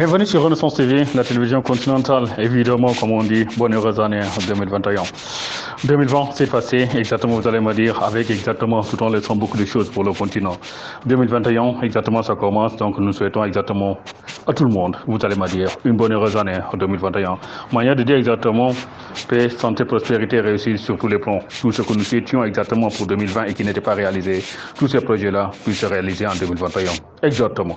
Bienvenue sur Renaissance TV, la télévision continentale. Évidemment, comme on dit, bonne heureuse année 2021. 2020, c'est passé, exactement, vous allez me dire, avec exactement, tout en laissant beaucoup de choses pour le continent. 2021, exactement, ça commence, donc nous souhaitons exactement à tout le monde, vous allez me dire, une bonne heureuse année 2021. Manière de dire exactement, paix, santé, prospérité, réussite sur tous les plans. Tout ce que nous souhaitions exactement pour 2020 et qui n'était pas réalisé, tous ces projets-là puissent se réaliser en 2021. Exactement.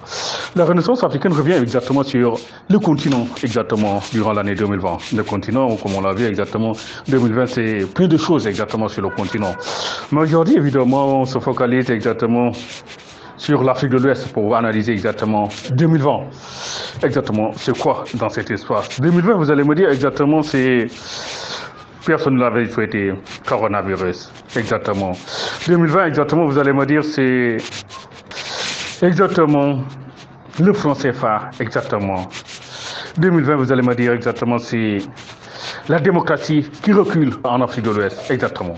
La Renaissance africaine revient exactement sur le continent, exactement, durant l'année 2020. Le continent, comme on l'a vu exactement, 2020, c'est plein de choses exactement sur le continent. Mais aujourd'hui, évidemment, on se focalise exactement sur l'Afrique de l'Ouest pour analyser exactement 2020. Exactement, c'est quoi dans cet espace 2020, vous allez me dire exactement, c'est... Personne ne l'avait souhaité, coronavirus. Exactement. 2020, exactement, vous allez me dire, c'est... Exactement, le franc CFA, exactement. 2020, vous allez me dire exactement, c'est la démocratie qui recule en Afrique de l'Ouest, exactement.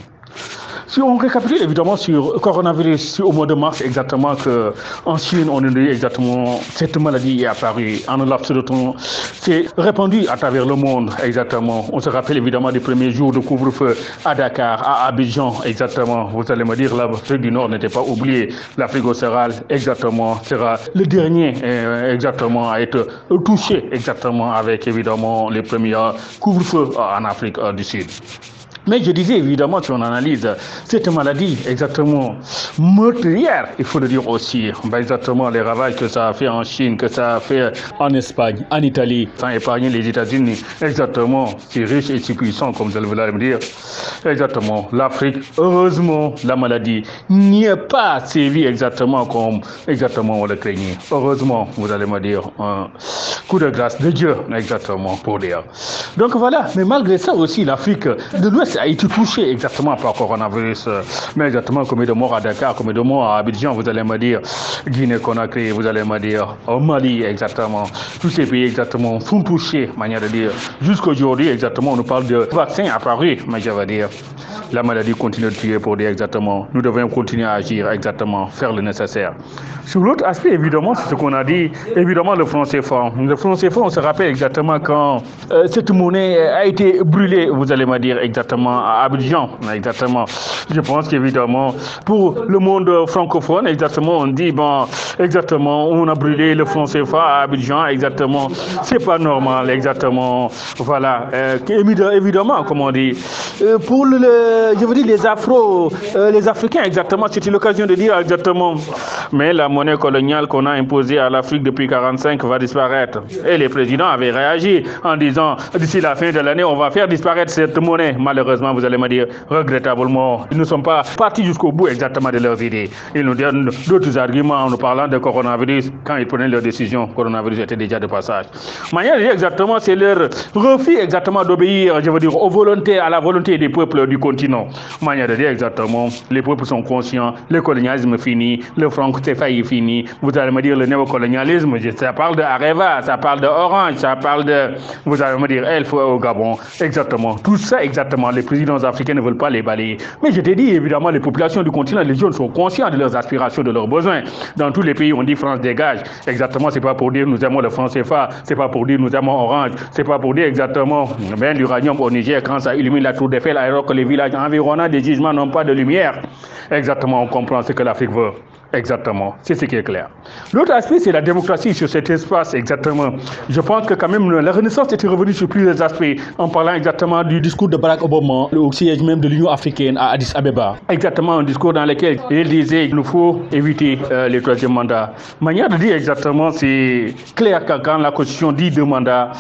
Si on récapitule évidemment sur le coronavirus, au mois de mars exactement, qu'en Chine, on a dit exactement, cette maladie est apparue en un laps de temps, c'est répandu à travers le monde, exactement. On se rappelle évidemment des premiers jours de couvre-feu à Dakar, à Abidjan, exactement. Vous allez me dire, l'Afrique du Nord n'était pas oubliée. L'Afrique australe, exactement, sera le dernier, exactement, à être touché, exactement, avec évidemment les premiers couvre-feux en Afrique du Sud. Mais je disais évidemment, si on analyse cette maladie exactement meurtrière, il faut le dire aussi, exactement les ravages que ça a fait en Chine, que ça a fait en Espagne, en Italie, sans épargner les États-Unis, exactement, si riche et si puissant, comme vous allez me dire, exactement, l'Afrique, heureusement, la maladie n'y est pas sévie exactement comme exactement on le craignait. Heureusement, vous allez me dire, un coup de grâce de Dieu, exactement, pour dire. Donc voilà, mais malgré ça aussi, l'Afrique de l'Ouest a été touché exactement par le coronavirus, mais exactement combien de morts à Dakar, combien de morts à Abidjan, vous allez me dire, Guinée-Conakry, vous allez me dire, au Mali, exactement, tous ces pays exactement sont touchés, manière de dire, jusqu'aujourd'hui exactement, on nous parle de vaccin apparu, mais je veux dire, la maladie continue de tuer pour dire exactement, nous devons continuer à agir exactement, faire le nécessaire. Sur l'autre aspect, évidemment, c'est ce qu'on a dit, évidemment, le franc CFA. Le franc CFA, on se rappelle exactement quand cette monnaie a été brûlée, vous allez me dire exactement, à Abidjan, exactement. Je pense qu'évidemment, pour le monde francophone, exactement, on dit, bon, exactement, on a brûlé le franc CFA à Abidjan, exactement, c'est pas normal, exactement, voilà, évidemment, comme on dit. Pour je veux dire, les Africains, exactement, c'était l'occasion de dire exactement, mais la monnaie coloniale qu'on a imposée à l'Afrique depuis 1945 va disparaître. Et les présidents avaient réagi en disant, d'ici la fin de l'année, on va faire disparaître cette monnaie. Malheureusement, vous allez me dire, regrettablement, ils ne sont pas partis jusqu'au bout exactement de leurs idées. Ils nous donnent d'autres arguments en nous parlant de coronavirus. Quand ils prenaient leurs décisions, le coronavirus était déjà de passage. Manière de dire exactement, c'est leur refus exactement d'obéir, je veux dire, à la volonté des peuples du continent. Manière de dire exactement, les peuples sont conscients, le colonialisme est fini, le franc CFA est fini. Vous allez me dire, le néocolonialisme, ça parle de Areva, ça parle de Orange, ça parle de, vous allez me dire, Elf au Gabon. Exactement. Tout ça, exactement, les présidents africains ne veulent pas les balayer. Mais je t'ai dit, évidemment, les populations du continent, les jeunes sont conscients de leurs aspirations, de leurs besoins. Dans tous les pays, on dit France dégage. Exactement, c'est pas pour dire nous aimons le franc CFA, c'est pas pour dire nous aimons Orange, c'est pas pour dire exactement, ben, l'uranium au Niger, quand ça illumine la tour d'Eiffel, alors que les villages environnants des gisements n'ont pas de lumière. Exactement, on comprend ce que l'Afrique veut. Exactement, c'est ce qui est clair. L'autre aspect, c'est la démocratie sur cet espace, exactement. Je pense que quand même, la Renaissance était revenue sur plusieurs aspects, en parlant exactement du discours de Barack Obama, au siège même de l'Union africaine à Addis Abeba. Exactement, un discours dans lequel il disait qu'il nous faut éviter les troisième mandats. Manière de dire exactement, c'est clair que quand la Constitution dit 2 mandats,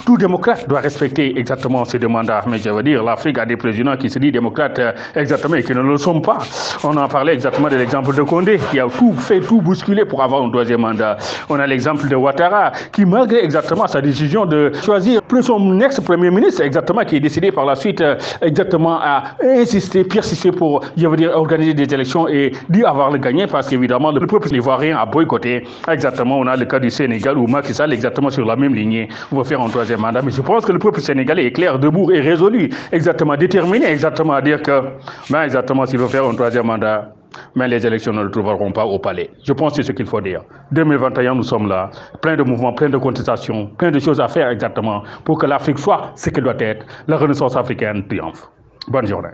tout démocrate doit respecter exactement ces 2 mandats. Mais je veux dire, l'Afrique a des présidents qui se disent démocrates exactement et qui ne le sont pas. On en parlait exactement de l'exemple de Condé, qui a tout bousculer pour avoir un 3e mandat. On a l'exemple de Ouattara, qui malgré exactement sa décision de choisir son ex-premier ministre, exactement, qui est décidé par la suite exactement à insister, persister pour, je veux dire, organiser des élections et dire avoir le gagné, parce qu'évidemment, le peuple ivoirien a boycotté. Exactement, on a le cas du Sénégal où Macky Sall exactement sur la même lignée va faire un 3e mandat. Mais je pense que le peuple sénégalais est clair, debout et résolu, exactement déterminé, exactement à dire que, ben, exactement, s'il veut faire un 3e mandat, Mais les élections ne le trouveront pas au palais. Je pense que c'est ce qu'il faut dire. 2021, nous sommes là, plein de mouvements, plein de contestations, plein de choses à faire exactement pour que l'Afrique soit ce qu'elle doit être. La Renaissance africaine triomphe. Bonne journée.